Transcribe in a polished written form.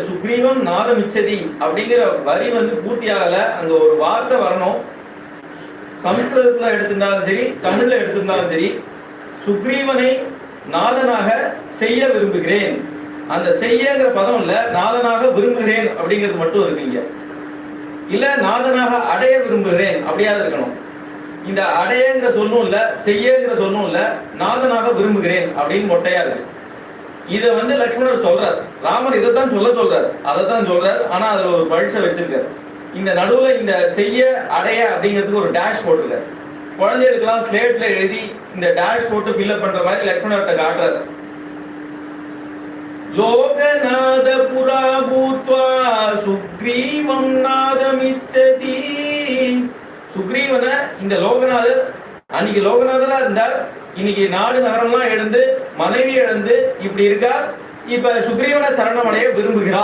சுக்ரீவம் நாதமிச்சதி அப்படிங்கிற வரி பூர்த்தி ஆகல. அங்க ஒரு வார்த்தை வரணும். சமஸ்கிருதத்துல எடுத்திருந்தாலும் சரி, தமிழ்ல எடுத்திருந்தாலும் சரி, சுக்ரீவனை நாதனாக செய்ய விரும்புகிறேன். அந்த செய்யங்கிற பதம் இல்ல, நாதனாக விரும்புகிறேன் அப்படிங்கிறது மட்டும் இருக்குங்க. இல்ல நாதனாக அடைய விரும்புகிறேன் அப்படியாவது இருக்கணும். இந்த அடையங்கிற சொல்லும் இல்ல, செய்யங்கிற சொல்லும் இல்ல, நாதனாக விரும்புகிறேன் அப்படின்னு மொட்டையா இருக்கு. இதை லக்ஷ்மணர் சொல்றார். ராமர் இதைத்தான் சொல்றார், அதை தான் சொல்றார். ஆனா அதுல ஒரு பழிச்ச வச்சிருக்காரு. இந்த நடுவுல இந்த செய்ய அடைய அப்படிங்கிறதுக்கு ஒரு டேஷ் போட்டிருக்காரு. குழந்தைகளுக்கெல்லாம் ஸ்லேட்ல எழுதி இந்த டேஷ் போட்டு ஃபில்அப் பண்ற மாதிரி லக்ஷ்மணர்கிட்ட காட்டுறாரு. லோகநாத புரா பூத்வா சுக்ரீவம் நாதமிச்சதி. சுக்ரீவன இந்த லோகநாதர் அன்னைக்கு லோகநாதரா இருந்தார். இன்னைக்கு நாடு நகரம்லாம் எழுந்து மனைவி இழந்து இப்படி இருக்கார். இப்ப சுக்ரீவன சரணமடைய விரும்புகிறார்.